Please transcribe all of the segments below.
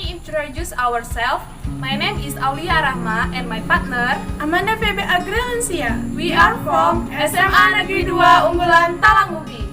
me introduce ourselves. My name is Aulia Rahma and my partner Amanda Febe Agrelensia. We are from SMA Negeri 2 Unggulan Talangubi.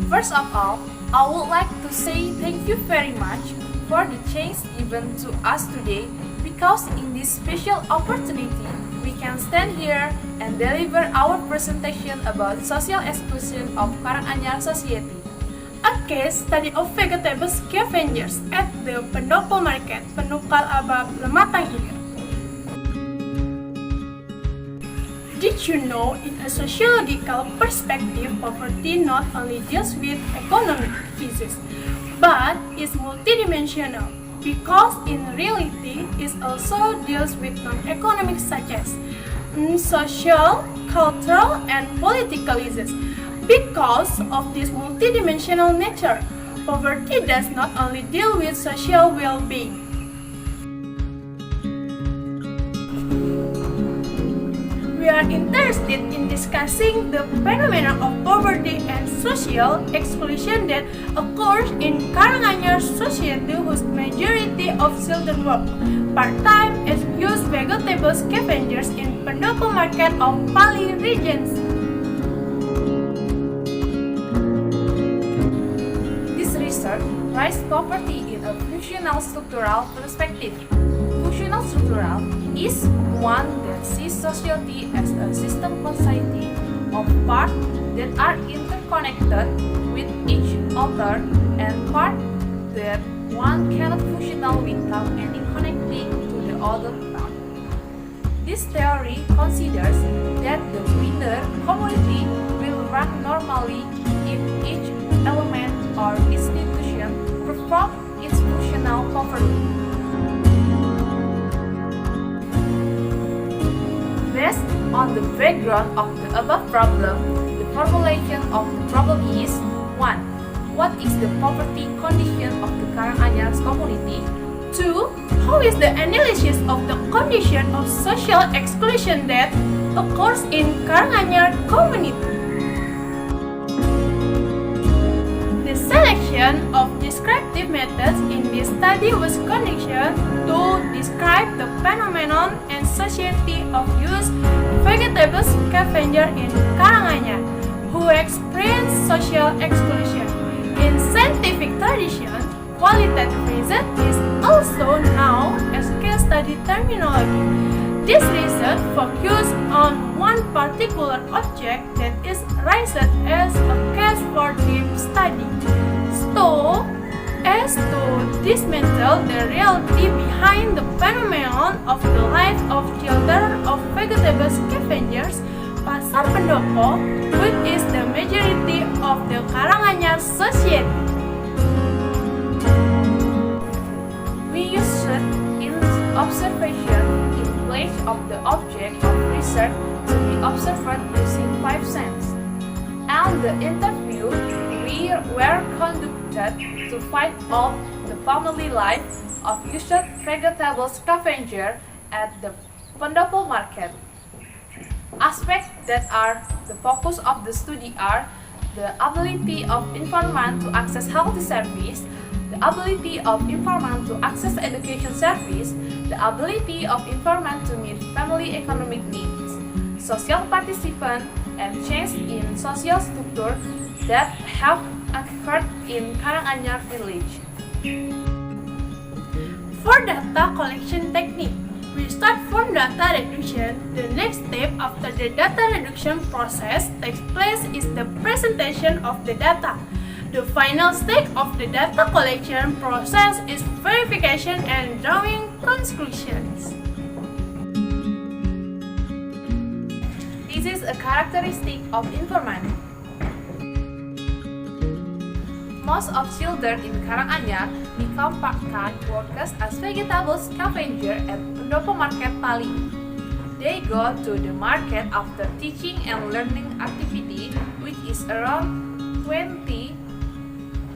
First of all, I would like to say thank you very much for the chance given to us today, because in this special opportunity we can stand here and deliver our presentation about social exclusion of Karang Anyar society. A case study of vegetable scavengers at the Pendopo Market, Penukal Abab, Lematang Ilir. Did you know, in a sociological perspective, poverty not only deals with economic physics, but is multidimensional, because in reality it also deals with non-economic such as social, cultural, and political issues. Because of this multidimensional nature, poverty does not only deal with social well-being. We are interested in discussing the phenomena of poverty and social exclusion that occurs in Karang Anyar society, whose majority of children work part-time as youth vegetable scavengers in Pendopo Market of Pali regions. This research raises poverty in a functional structural perspective. Functional structural is one that sees society as a system society of parts that are interconnected with each other and parts that one cannot functional without any connecting to the other part. This theory considers that the winner community will run normally if each element or institution performs its functional properly. Based on the background of the above problem, the formulation of the problem is 1. What is the poverty condition of the Karang Anyar community? 2. How is the analysis of the condition of social exclusion that occurs in Karang Anyar community? The selection of descriptive methods in this study was conditioned to describe the phenomenon and society of youth vegetable scavenger in Karang Anyar, who experience social exclusion. In scientific tradition, qualitative research is also known as case study terminology. This research focuses on one particular object that is raised as a case for deep study, so as to dismantle the reality behind the phenomenon of the life of children of vegetable scavengers, Pasar Pendopo, which is the majority of the Karang Anyar society. We use in observation in place of the object of research to be observed using 5 senses, and the interview were conducted to find out the family life of used vegetable scavenger at the Pendopo Market. Aspects that are the focus of the study are the ability of informant to access healthy service, the ability of informant to access education service, the ability of informant to meet family economic needs, social participant, and change in social structure that have occurred in Karang Anyar village. For data collection technique, we start from data reduction. The next step after the data reduction process takes place is the presentation of the data. The final stage of the data collection process is verification and drawing conclusions. This is a characteristic of informant. Most of children in Karang Anyar become part-time workers as vegetable scavenger at Pendopo Market Pali. They go to the market after teaching and learning activity, which is around 20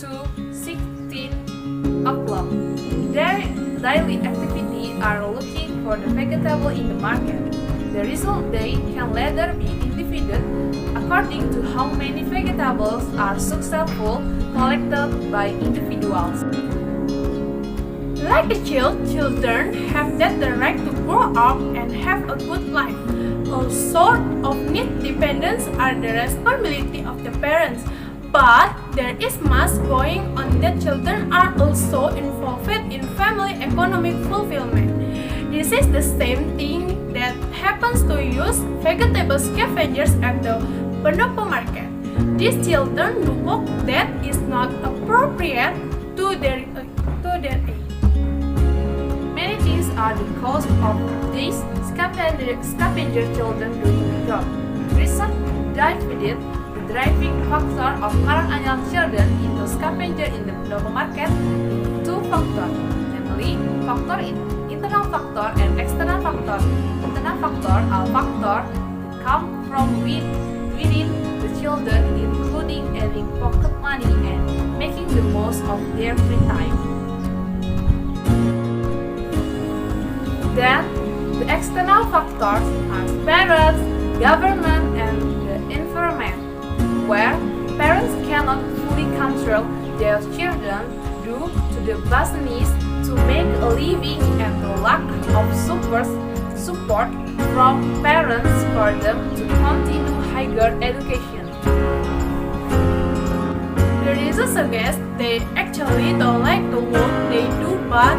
to 16 o'clock. Their daily activity are looking for the vegetable in the market. The result they can later be divided according to how many vegetables are successful collected by individuals. Like a child, children have the right to grow up and have a good life. All sorts of need dependence are the responsibility of the parents, but there is much going on that children are also involved in family economic fulfillment. This is the same thing that happens to youth vegetable scavengers at the Peneliti market. These children do work that is not appropriate to their age. Many things are the cause of these scavenger children doing the job. Research divided the driving factor of Karang Anyar children into scavenger in the Peneliti market into two factors, namely internal factor and external factor. Internal factor are factors that come from within the children, including earning pocket money and making the most of their free time. Then, the external factors are parents, government, and the environment, where parents cannot fully control their children due to the business to make a living and the lack of support from parents for them to continue higher education. The reason suggests they actually don't like the work they do, but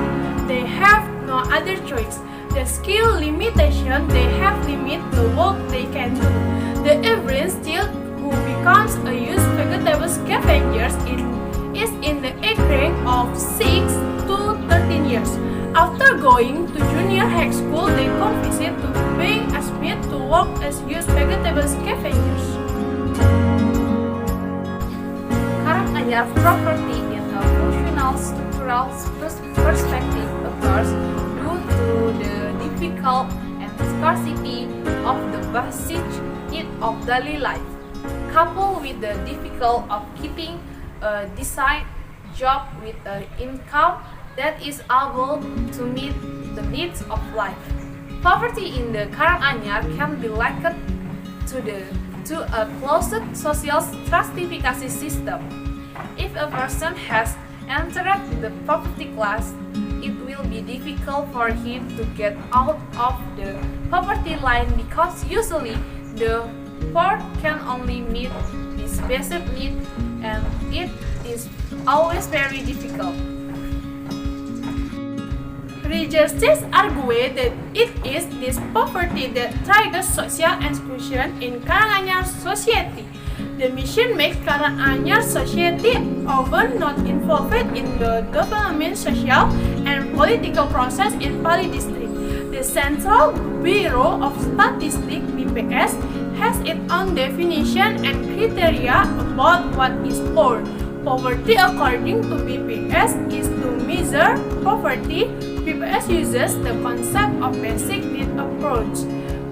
they have no other choice. The skill limitation they have limit the work they can do. The average child who becomes a youth vegetable scavenger is in the age range of 6 to 13 years. After going to junior high school, they convinced to being admitted to work as youth vegetable scavengers. Karang Anyar property in a functional structural perspective occurs due to the difficult and scarcity of the basic need of daily life, coupled with the difficulty of keeping a desired job with an income that is able to meet the needs of life. Poverty in the Karang Anyar can be likened to a closed social stratification system. If a person has entered the poverty class, it will be difficult for him to get out of the poverty line because usually the poor can only meet this basic need, and it is always very difficult. Researchers argue that it is this poverty that triggers social exclusion in Karang Anyar society. The mission makes Karang Anyar society often not involved in the development, social, and political process in Pali district. The Central Bureau of Statistics (BPS) has its own definition and criteria about what is poor. Poverty, according to BPS, is to measure poverty. BPS uses the concept of basic need approach.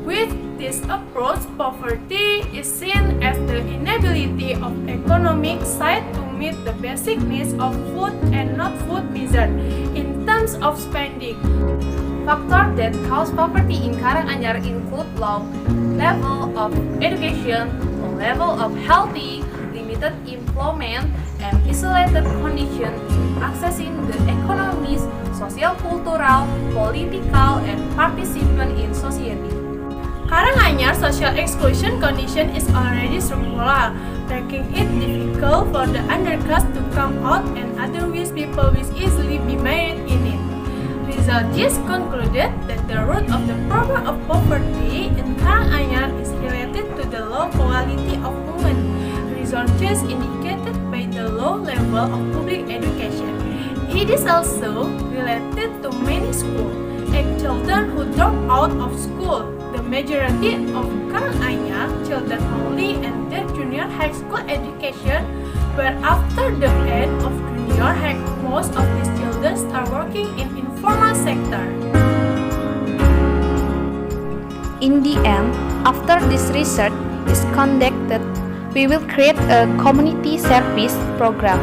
With this approach, poverty is seen as the inability of economic side to meet the basic needs of food and not food measured in terms of spending. Factors that cause poverty in Karang Anyar include low level of education, low level of healthy, limited employment, and isolated conditions in accessing the economies, social, cultural, political, and participant in society. Karang Anyar social exclusion condition is already structural, making it difficult for the underclass to come out and otherwise people will easily be married in it. Researchers concluded that the root of the problem of poverty in Karang Anyar is related to the low quality of women. Researchers indicated by the low level of public education. It is also related to many schools and children who drop out of school. The majority of Karang Anyar children only enter junior high school education, where after the end of junior high, most of these children start working in informal sector. In the end, after this research is conducted, we will create a community service program.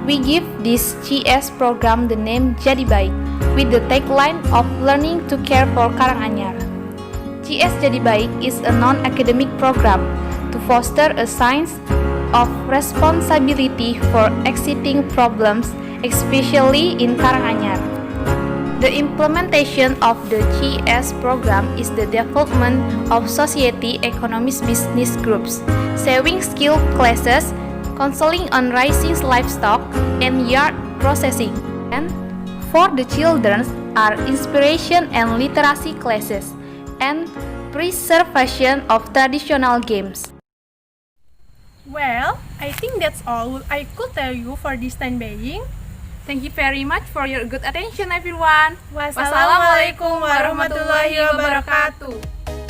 We give this GS program the name Jadi Baik, with the tagline of learning to care for Karang Anyar. GS Jadi Baik is a non-academic program to foster a sense of responsibility for existing problems, especially in Karang Anyar. The implementation of the GS program is the development of society economics business groups, saving skill classes, counseling on raising livestock, and yard processing. And for the children are inspiration and literacy classes, and preservation of traditional games. Well, I think that's all I could tell you for this time being. Thank you very much for your good attention, everyone. Wassalamualaikum warahmatullahi wabarakatuh.